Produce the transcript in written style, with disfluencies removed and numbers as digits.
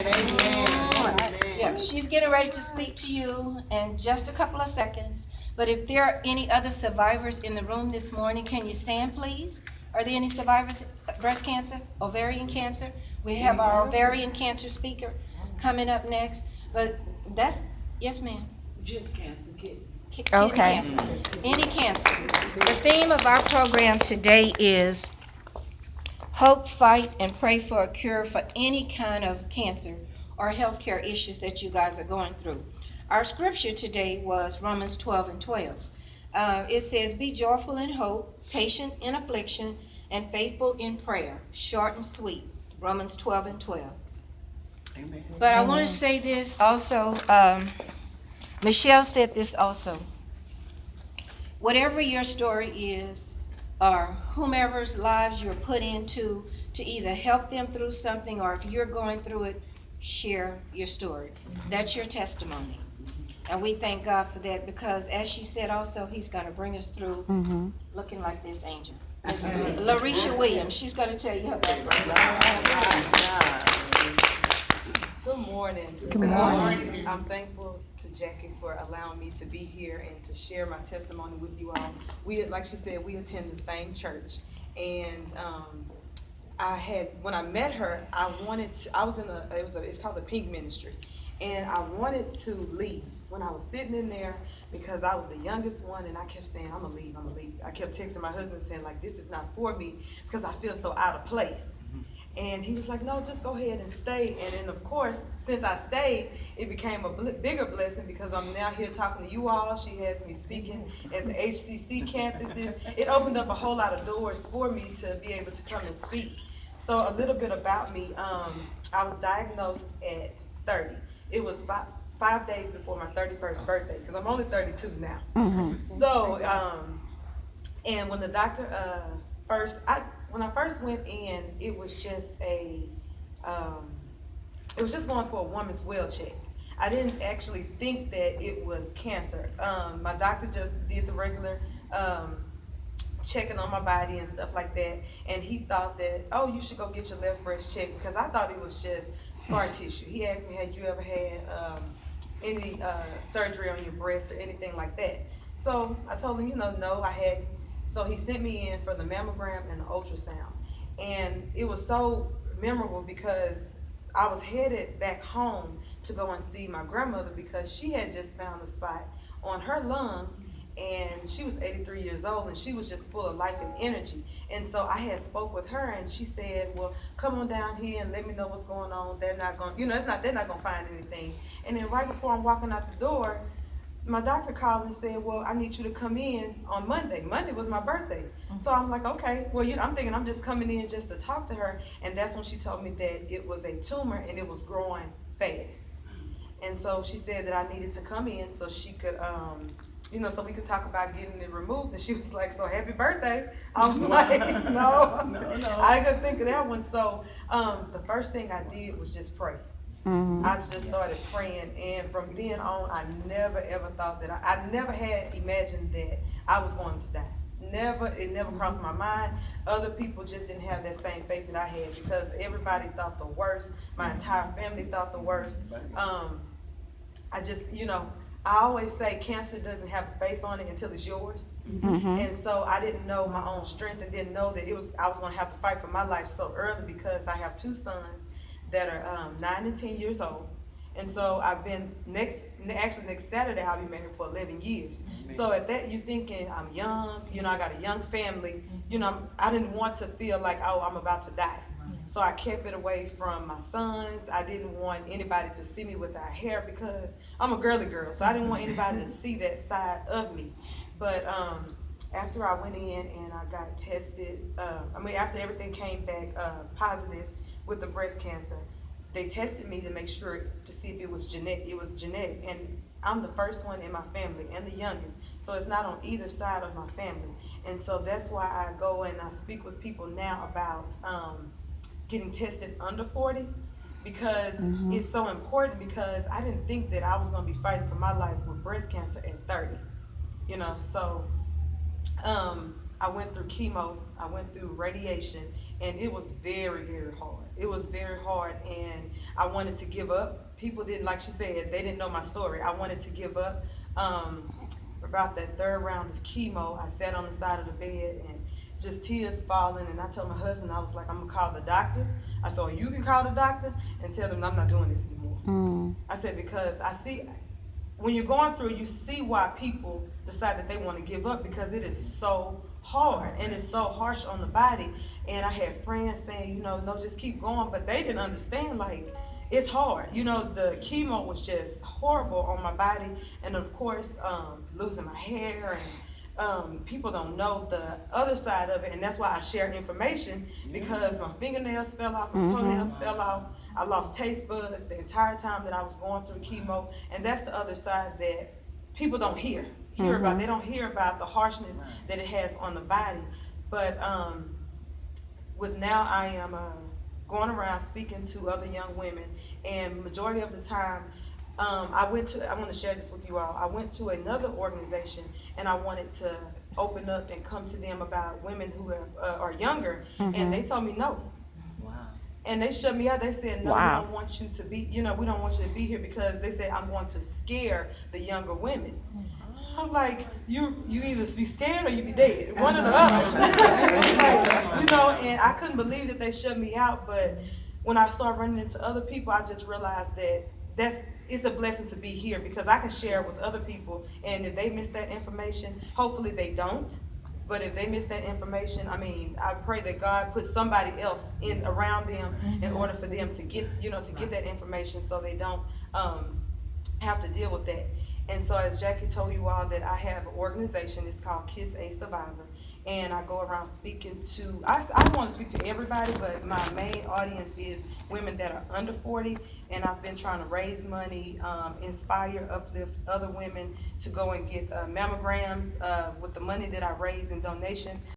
Yeah, she's getting ready to speak to you in just a couple of seconds. But if there are any other survivors in the room this morning, can you stand, please? Are there any survivors of breast cancer, ovarian cancer? We have our ovarian cancer speaker coming up next. But that's, yes, ma'am. Just cancer, kidney. Kidney Okay. cancer, any cancer. The theme of our program today is hope, fight, and pray for a cure for any kind of cancer or healthcare issues that you guys are going through. Our scripture today was Romans 12:12. It says, "Be joyful in hope, patient in affliction, and faithful in prayer." Short and sweet. Romans 12:12. Amen. But I want to say this also. Michelle said this also. Whatever your story is, or whomever's lives you're put into to either help them through something, or if you're going through it, share your story. That's your testimony. And we thank God for that, because as she said also, he's going to bring us through looking like this angel. Miss Larisha Williams, she's going to tell you her background. Good morning. Good morning. I'm thankful to Jackie for allowing me to be here and to share my testimony with you all. We, like she said, we attend the same church, and when I met her, it's called the Pink Ministry, and I wanted to leave when I was sitting in there because I was the youngest one, and I kept saying, I'm gonna leave. I kept texting my husband saying, like, this is not for me because I feel so out of place. And he was like, no, just go ahead and stay. And then, of course, since I stayed, it became a bigger blessing because I'm now here talking to you all. She has me speaking at the HCC campuses. It opened up a whole lot of doors for me to be able to come and speak. So a little bit about me. I was diagnosed at 30. It was five days before my 31st birthday because I'm only 32 now. So, and when the doctor when I first went in, it was just going for a woman's well check. I didn't actually think that it was cancer. My doctor just did the regular checking on my body and stuff like that, and he thought that, oh, you should go get your left breast checked, because I thought it was just scar tissue. He asked me, had you ever had any surgery on your breast or anything like that? So I told him, no, I hadn't. So he sent me in for the mammogram and the ultrasound. And it was so memorable because I was headed back home to go and see my grandmother because she had just found a spot on her lungs, and she was 83 years old, and she was just full of life and energy. And so I had spoke with her, and she said, well, come on down here and let me know what's going on. They're not going, they're not going to find anything. And then right before I'm walking out the door, my doctor called and said, well, I need you to come in on Monday. Monday was my birthday. So I'm like, okay. Well, I'm thinking I'm just coming in just to talk to her. And that's when she told me that it was a tumor and it was growing fast. And so she said that I needed to come in so she could, so we could talk about getting it removed. And she was like, so happy birthday. I was like, no. I couldn't think of that one. So the first thing I did was just pray. I just started praying, and from then on, I never ever thought that I never had imagined that I was going to die. It never crossed my mind. Other people just didn't have that same faith that I had because everybody thought the worst. My entire family thought the worst. I just, I always say cancer doesn't have a face on it until it's yours. And so I didn't know my own strength and didn't know that I was going to have to fight for my life so early because I have two sons that are 9 and 10 years old. And so I've been, next Saturday, I'll be married for 11 years. So at that, you're thinking, I'm young, I got a young family. I didn't want to feel like, oh, I'm about to die. So I kept it away from my sons. I didn't want anybody to see me without hair because I'm a girly girl. So I didn't want anybody to see that side of me. But after I went in and I got tested, after everything came back positive, with the breast cancer, they tested me to make sure to see if it was genetic, and I'm the first one in my family and the youngest, so it's not on either side of my family. And so that's why I go and I speak with people now about getting tested under 40, because it's so important, because I didn't think that I was going to be fighting for my life with breast cancer at 30, so I went through chemo, I went through radiation, and it was very, very hard. It was very hard, and I wanted to give up. People didn't, like she said, they didn't know my story. I wanted to give up. About that third round of chemo, I sat on the side of the bed and just tears falling, and I told my husband, I was like, I'm gonna call the doctor. I said, you can call the doctor and tell them I'm not doing this anymore. I said, because I see, when you're going through, you see why people decide that they want to give up, because it is so hard and it's so harsh on the body. And I had friends saying, no, just keep going, but they didn't understand, like, it's hard. The chemo was just horrible on my body, and of course, losing my hair, and people don't know the other side of it, and that's why I share information, because my fingernails fell off, my toenails fell off, I lost taste buds the entire time that I was going through chemo, and that's the other side that people don't hear about. They don't hear about the harshness that it has on the body. But with now, I am going around speaking to other young women, and majority of the time, I want to share this with you all. I went to another organization, and I wanted to open up and come to them about women who are younger, and they told me no. Wow. And they shut me out. They said, no, Wow. we don't want you to be, we don't want you to be here, because they said, I'm going to scare the younger women. I'm like, you either be scared or you be dead. One or the other. Like, and I couldn't believe that they shut me out. But when I started running into other people, I just realized that it's a blessing to be here, because I can share with other people. And if they miss that information, hopefully they don't. But if they miss that information, I pray that God puts somebody else around them in order for them to get, to get that information, so they don't have to deal with that. And so, as Jackie told you all, that I have an organization. It's called Kiss a Survivor, and I go around speaking to. I want to speak to everybody, but my main audience is women that are under 40. And I've been trying to raise money, inspire, uplift other women to go and get mammograms with the money that I raise in donations.